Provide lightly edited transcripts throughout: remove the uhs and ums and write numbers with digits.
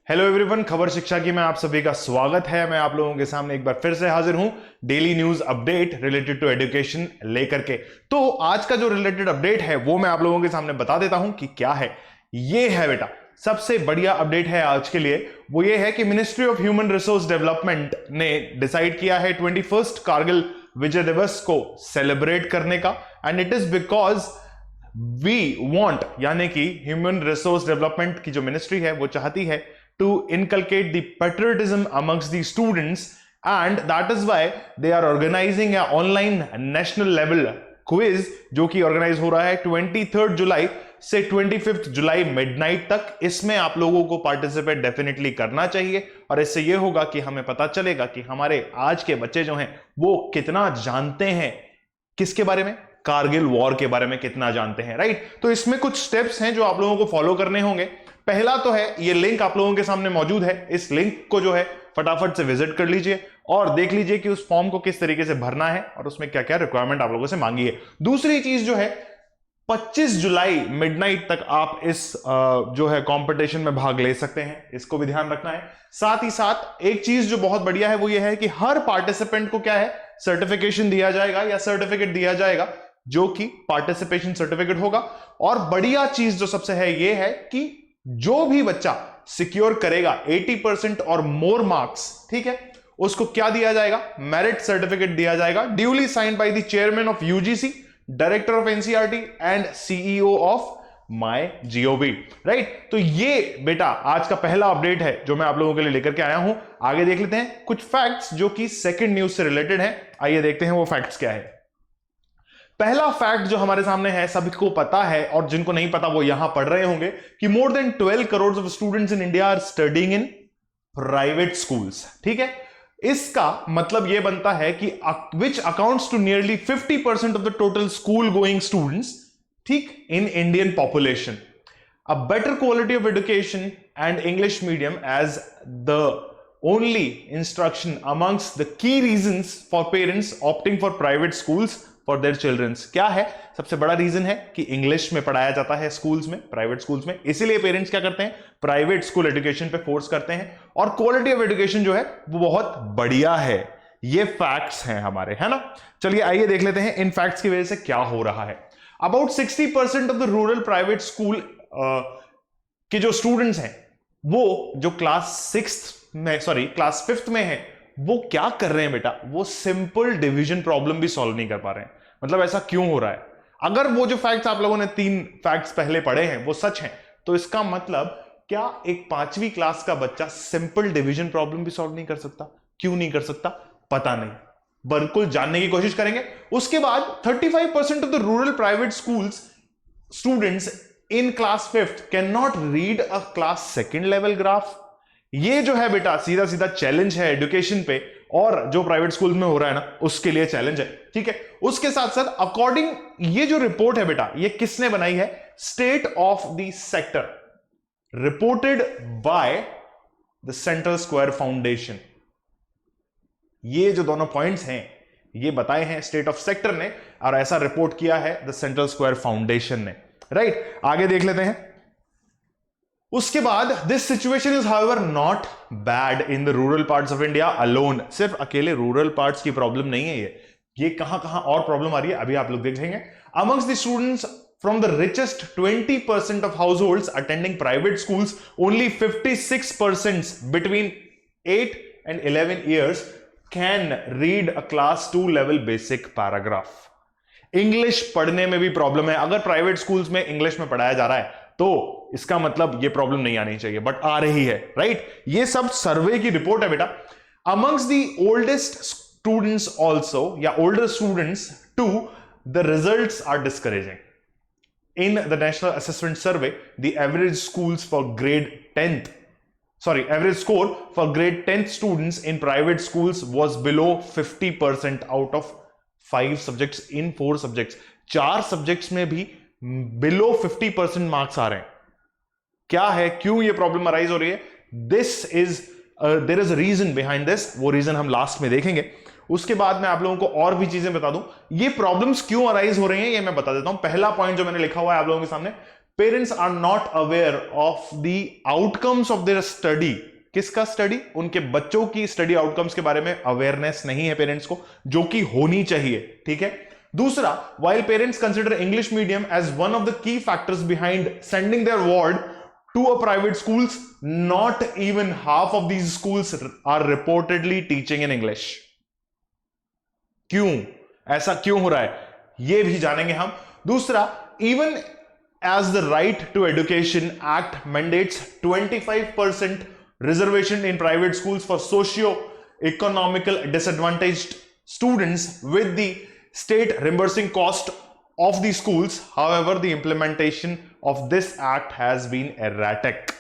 Hello everyone, खबर शिक्षा की में आप सभी का स्वागत है। मैं आप लोगों के सामने एक बार फिर से हाजिर हूं daily news update related to education लेकर के। तो आज का जो रिलेटेड अपडेट है वो मैं आप लोगों के सामने बता देता हूं कि क्या है। ये है बेटा, सबसे बढ़िया अपडेट है आज के लिए। वो ये है कि ministry of human resource development ने डिसाइड किया है 21 कारगिल विजय दिवस को सेलिब्रेट करने का। And it is because we want, यानी कि ह्यूमन रिसोर्स डेवलपमेंट की जो मिनिस्ट्री है वो चाहती है to inculcate the patriotism amongst the students, and that is why they are organizing a online national level quiz जो कि ऑर्गेनाइज हो रहा है 23 जुलाई से 25 जुलाई मिडनाइट तक। इसमें आप लोगों को पार्टिसिपेट डेफिनेटली करना चाहिए और इससे यह होगा कि हमें पता चलेगा कि हमारे आज के बच्चे जो हैं वो कितना जानते हैं, किसके बारे में, कारगिल वॉर के बारे में कितना जानते हैं, राइट। तो इसमें कुछ स्टेप्स हैं जो आप लोगों को फॉलो करने होंगे। पहला तो है, ये लिंक आप लोगों के सामने मौजूद है, इस लिंक को जो है फटाफट से विजिट कर लीजिए और देख लीजिए कि उस फॉर्म को किस तरीके से भरना है और उसमें क्या क्या रिक्वायरमेंट आप लोगों से मांगी है। दूसरी चीज जो है, 25 जुलाई मिडनाइट तक आप इस जो है कंपटीशन में भाग ले सकते हैं, इसको भी ध्यान रखना है। साथ ही साथ एक चीज जो बहुत बढ़िया है वो ये है कि हर पार्टिसिपेंट को क्या है, सर्टिफिकेशन दिया जाएगा या सर्टिफिकेट दिया जाएगा जो कि पार्टिसिपेशन सर्टिफिकेट होगा। और बढ़िया चीज जो सबसे है ये है कि जो भी बच्चा सिक्योर करेगा 80% और मोर मार्क्स, ठीक है, उसको क्या दिया जाएगा, मेरिट सर्टिफिकेट दिया जाएगा, duly signed by the chairman of UGC, director of NCERT and CEO of My Gov, right. तो ये बेटा आज का पहला अपडेट है जो मैं आप लोगों के लिए लेकर के आया हूं। आगे देख लेते हैं कुछ फैक्ट्स जो कि सेकंड न्यूज से रिलेटेड है। आइए देखते हैं वो फैक्ट्स क्या है। पहला फैक्ट जो हमारे सामने है, सभी को पता है और जिनको नहीं पता वो यहां पढ़ रहे होंगे कि more than 12 crore of students in India are studying in private schools, ठीक है। इसका मतलब यह बनता है कि which accounts to nearly 50% of the total school going students, ठीक, in Indian population. A better quality of education and English medium as the only instruction amongst the key reasons for parents opting for private schools for their childrens. क्या है सबसे बड़ा reason है कि English में पढ़ाया जाता है स्कूल्स में, प्राइवेट स्कूल्स में, इसीलिए पेरेंट्स क्या करते हैं, प्राइवेट स्कूल एजुकेशन पे फोर्स करते हैं और क्वालिटी ऑफ एजुकेशन जो है वो बहुत बढ़िया है। ये फैक्ट्स हैं हमारे, है ना। चलिए आइए देख लेते हैं इन फैक्ट्स की वजह से क्या हो रहा है। About 60% of the rural private school के जो स्टूडेंट्स हैं वो जो क्लास 5th में है, वो क्या कर रहे हैं बेटा, वो सिंपल डिवीजन प्रॉब्लम भी सॉल्व नहीं कर पा रहे हैं। मतलब ऐसा क्यों हो रहा है? अगर वो जो फैक्ट्स आप लोगों ने 3 फैक्ट्स पहले पढ़े हैं वो सच हैं, तो इसका मतलब क्या एक 5वीं क्लास का बच्चा सिंपल डिवीजन प्रॉब्लम भी सॉल्व नहीं कर सकता? क्यों नहीं कर सकता पता नहीं, बिल्कुल जानने की कोशिश करेंगे। उसके बाद 35% of the rural private schools students in class 5th can not read a class 2nd level graph. ये जो है बेटा सीधा सीधा चैलेंज है एजुकेशन पे, और जो प्राइवेट स्कूल में हो रहा है ना उसके लिए चैलेंज है, ठीक है। उसके साथ साथ अकॉर्डिंग, ये जो रिपोर्ट है बेटा ये किसने बनाई है, state of the sector, reported by the central square foundation. ये जो दोनों पॉइंट्स हैं ये बताए हैं स्टेट ऑफ सेक्टर ने और ऐसा रिपोर्ट किया है द सेंट्रल स्क्वायर फाउंडेशन ने, राइट। आगे देख लेते हैं। उसके बाद this situation is however not bad in the rural parts of India alone. सिर्फ अकेले रूरल पार्ट्स की प्रॉब्लम नहीं है ये कहां कहां और प्रॉब्लम आ रही है अभी आप लोग देखेंगे। Amongst the students from the richest 20% of households attending private schools, only 56% between 8 and 11 years can read a class 2 level basic paragraph. English पढ़ने में भी प्रॉब्लम है। अगर प्राइवेट स्कूल्स में इंग्लिश में पढ़ाया जा रहा है तो इसका मतलब ये प्रॉब्लम नहीं आनी चाहिए, बट आ रही है, राइट। ये सब सर्वे की रिपोर्ट है बेटा। Amongst the oldest students also, या older students too, the results are discouraging. In the national assessment survey the average schools for average score for grade 10th students in private schools was below 50% out of 5 subjects in 4 subjects। 4 subjects में भी below 50% marks आ रहे हैं। क्या है, क्यों ये problem arise हो रही है? There is a reason behind this, वो रीजन हम लास्ट में देखेंगे। उसके बाद मैं आप लोगों को और भी चीजें बता दूं, ये प्रॉब्लम्स क्यों अराइज हो रही हैं ये मैं बता देता हूं। पहला पॉइंट जो मैंने लिखा हुआ है आप लोगों के सामने, parents are not aware of the outcomes of their study. किसका स्टडी? उनके बच्चों की स्टडी आउटकम्स के बारे में अवेयरनेस नहीं है पेरेंट्स को, जो कि होनी चाहिए। ठीक है। दूसरा, while parents consider English medium as one of the key factors behind sending their ward to a private schools, not even half of these schools are reportedly teaching in English. क्यों ऐसा क्यों हो रहा है, ये भी जानेंगे हम। दूसरा, even as the Right to Education Act mandates 25% reservation in private schools for socio-economical disadvantaged students with the state reimbursing cost of the schools, however the implementation of this act has been erratic.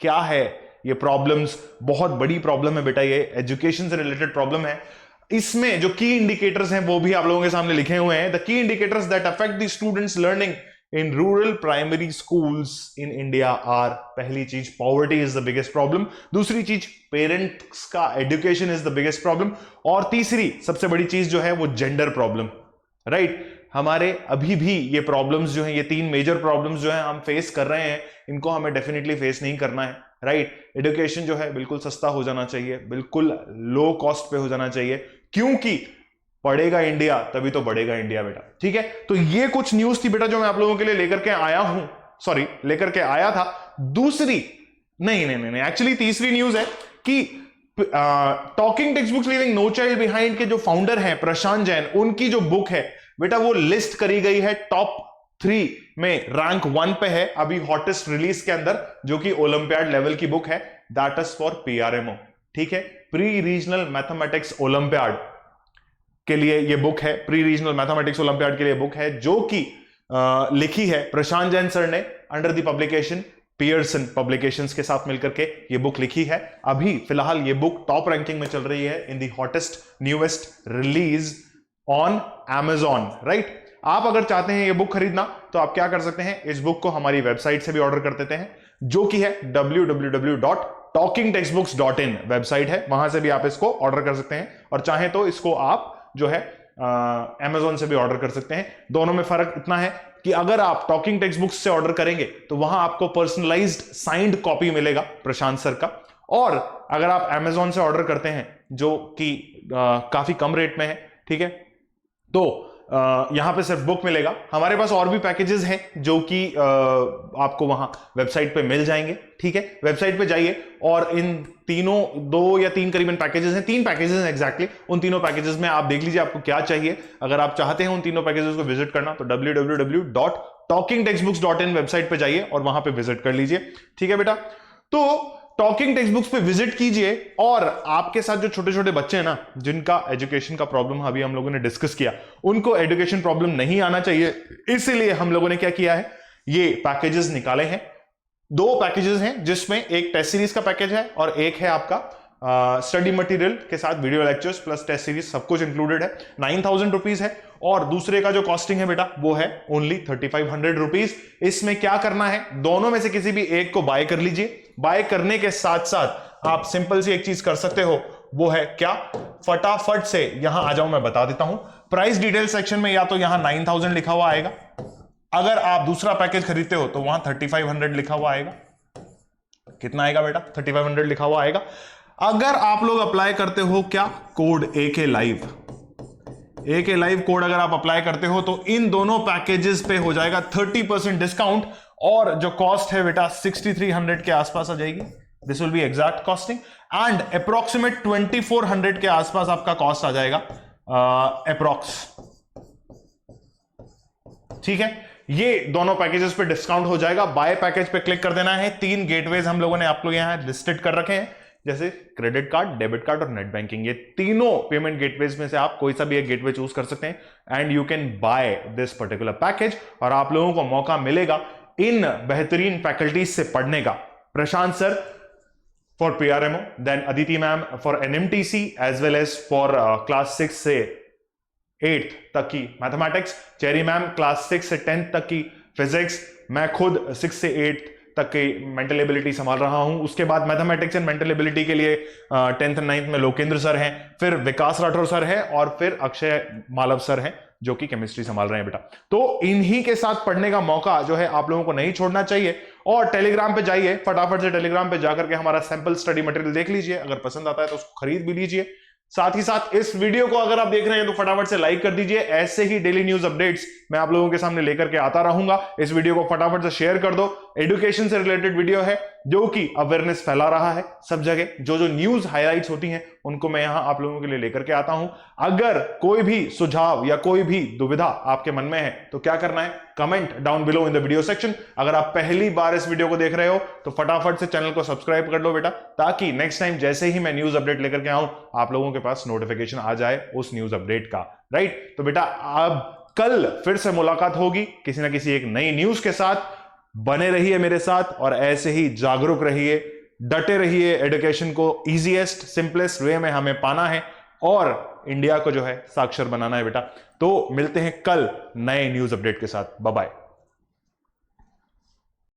क्या है ये problems? बहुत बड़ी problem है बेटा, ये education से related problem है। इसमें जो की इंडिकेटर्स हैं वो भी आप लोगों के सामने लिखे हुए हैं। The key indicators that affect the students learning in rural primary schools in India are, पहली चीज poverty is the biggest problem, दूसरी चीज पेरेंट्स का education is the biggest problem, और तीसरी सबसे बड़ी चीज जो है वो जेंडर प्रॉब्लम। राइट, हमारे अभी भी ये प्रॉब्लम्स जो हैं, ये तीन मेजर प्रॉब्लम्स जो हैं हम फेस कर रहे हैं, इनको हमें डेफिनेटली फेस नहीं करना है। राइट, एजुकेशन जो है बिल्कुल सस्ता हो जाना चाहिए, बिल्कुल लो कॉस्ट पे हो जाना चाहिए, क्योंकि पढ़ेगा इंडिया तभी तो बढ़ेगा इंडिया बेटा। ठीक है, तो ये कुछ न्यूज थी बेटा जो मैं आप लोगों के लिए लेकर के आया हूं, सॉरी लेकर के आया था। दूसरी नहीं एक्चुअली तीसरी न्यूज है कि talking text books leaving no child behind के जो फाउंडर हैं प्रशांत जैन, उनकी जो बुक है बेटा वो लिस्ट करी गई है टॉप 3 में, रैंक 1 पे है अभी हॉटेस्ट रिलीज के अंदर, जो कि ओलंपियाड लेवल की बुक है, दैट इज फॉर PRMO। ठीक है, प्री रीजनल मैथमेटिक्स ओलंपियाड के लिए ये बुक है, प्री रीजनल मैथमेटिक्स ओलंपियाड के लिए बुक है, जो कि लिखी है प्रशांत जैन सर ने under the publication Pearson publications के साथ मिलकर के ये बुक लिखी है। अभी फिलहाल ये बुक टॉप रैंकिंग में चल रही है in the hottest newest release on Amazon। Right, आप अगर चाहते हैं ये बुक खरीदना तो आप क्या कर सकते हैं, इस बुक को हमारी वेबसाइट से भी ऑर्डर कर देते हैं, जो कि है www.talkingtextbooks.in वेबसाइट है, वहां से भी आप इसको ऑर्डर कर सकते हैं, और चाहें तो इसको आप जो है Amazon से भी ऑर्डर कर सकते हैं। दोनों में फर्क इतना है कि अगर आप टॉकिंग टेक्स्ट बुक्स से ऑर्डर करेंगे तो वहां आपको पर्सनलाइज्ड साइंड कॉपी मिलेगा प्रशांत सर का, और अगर आप Amazon से ऑर्डर करते हैं जो कि काफी कम रेट में है, ठीक है, तो यहां पे सिर्फ बुक मिलेगा। हमारे पास और भी पैकेजेस हैं जो कि आपको वहां वेबसाइट पे मिल जाएंगे। ठीक है, वेबसाइट पे जाइए और इन तीनों 2 या 3 करीबन पैकेजेस हैं, 3 पैकेजेस हैं एग्जैक्टली, उन तीनों पैकेजेस में आप देख लीजिए आपको क्या चाहिए। अगर आप चाहते हैं उन तीनों पैकेजेस को विजिट करना तो www.talkingtextbooks.in वेबसाइट पे जाइए और वहां पे विजिट कर लीजिए। ठीक है बेटा, तो टॉकिंग टेक्स्ट बुक्स पे विजिट कीजिए, और आपके साथ जो छोटे छोटे बच्चे हैं ना, जिनका एजुकेशन का प्रॉब्लम अभी हम लोगों ने डिस्कस किया, उनको एजुकेशन प्रॉब्लम नहीं आना चाहिए, इसीलिए हम लोगों ने क्या किया है, ये पैकेजेस निकाले हैं। 2 पैकेजेस हैं जिसमें एक टेस्ट सीरीज का पैकेज है और एक है आपका स्टडी मटेरियल के साथ video lectures plus test series, सब कुछ इंक्लूडेड है, 9000 रुपीज है, और दूसरे का जो कॉस्टिंग है बेटा वो है ओनली 3500 रुपीज। इसमें क्या करना है, दोनों में से किसी भी एक को बाय कर लीजिए। बाय करने के साथ साथ आप सिंपल सी एक चीज कर सकते हो, वो है क्या, फटाफट से यहां आ जाओ, मैं बता देता हूं। प्राइस डिटेल सेक्शन में या तो यहां 9000 लिखा हुआ आएगा, अगर आप दूसरा पैकेज खरीदते हो तो वहां 3500 लिखा हुआ आएगा। कितना आएगा बेटा, 3500 लिखा हुआ आएगा। अगर आप लोग अप्लाई करते हो क्या, कोड AK लाइव कोड अगर आप अप्लाई करते हो तो इन दोनों पैकेजेस पे हो जाएगा 30% डिस्काउंट, और जो कॉस्ट है बेटा 6300 के आसपास आ जाएगी। This will be exact costing, and approximate 2400 के आसपास आपका कॉस्ट आ जाएगा अप्रोक्स। ठीक है, ये दोनों पैकेजेस पे डिस्काउंट हो जाएगा। बाय पैकेज पे क्लिक कर देना है। 3 गेटवेज हम लोगों ने आप लोग यहां लिस्टेड कर रखे हैं, जैसे क्रेडिट कार्ड, डेबिट कार्ड और नेट बैंकिंग। ये तीनों पेमेंट गेटवेज में से आप कोई सा भी एक गेटवे चूज कर सकते हैं, and you can by this particular package, और आप लोगों को मौका मिलेगा इन बेहतरीन फैकल्टीज से पढ़ने का। Prashant sir for PRMO, then Aditi ma'am for NMTC, as well as for class 6 से 8th तक की मैथमेटिक्स, चेरी मैम क्लास 6 से 10th तक की फिजिक्स, मैं खुद 6 से 8 तक की मेंटल एबिलिटी संभाल रहा हूं। उसके बाद मैथमेटिक्स एंड मेंटल एबिलिटी के लिए 10th और 9th में लोकेंद्र सर हैं, फिर विकास राठौर सर हैं, और फिर अक्षय मालव सर हैं, जो कि केमिस्ट्री संभाल रहे हैं बेटा। तो इन्हीं के साथ पढ़ने का मौका जो है आप लोगों को नहीं छोड़ना चाहिए। और टेलीग्राम पे जाइए, फटाफट से टेलीग्राम पे जाकर के हमारा सैंपल स्टडी मटेरियल देख लीजिए, अगर पसंद आता है तो उसको खरीद भी लीजिए। साथ ही साथ इस वीडियो को अगर आप देख रहे हैं तो फटाफट से लाइक कर दीजिए। ऐसे ही डेली न्यूज अपडेट्स मैं आप लोगों के सामने लेकर के आता रहूंगा। इस वीडियो को फटाफट से शेयर कर दो। एजुकेशन से रिलेटेड वीडियो है जो कि अवेयरनेस फैला रहा है सब जगह। जो जो न्यूज हाइलाइट्स होती हैं उनको मैं यहां आप लोगों के लिए लेकर के आता हूं। अगर कोई भी सुझाव या कोई भी दुविधा आपके मन में है तो क्या करना है, comment down below in the video section. अगर आप पहली बार इस वीडियो को देख रहे हो तो फटाफट से चैनल को सब्सक्राइब कर लो बेटा, ताकि नेक्स्ट टाइम जैसे ही मैं न्यूज अपडेट लेकर के आऊं आप लोगों के पास नोटिफिकेशन आ जाए उस न्यूज अपडेट का। राइट, तो बेटा अब कल फिर से मुलाकात होगी किसी ना किसी एक नई न्यूज के साथ। बने रहिए मेरे साथ और ऐसे ही जागरूक रहिए, डटे रहिए। एजुकेशन को इजीएस्ट सिंपलेस्ट वे में हमें पाना है और इंडिया को जो है साक्षर बनाना है बेटा। तो मिलते हैं कल नए न्यूज अपडेट के साथ। Bye bye.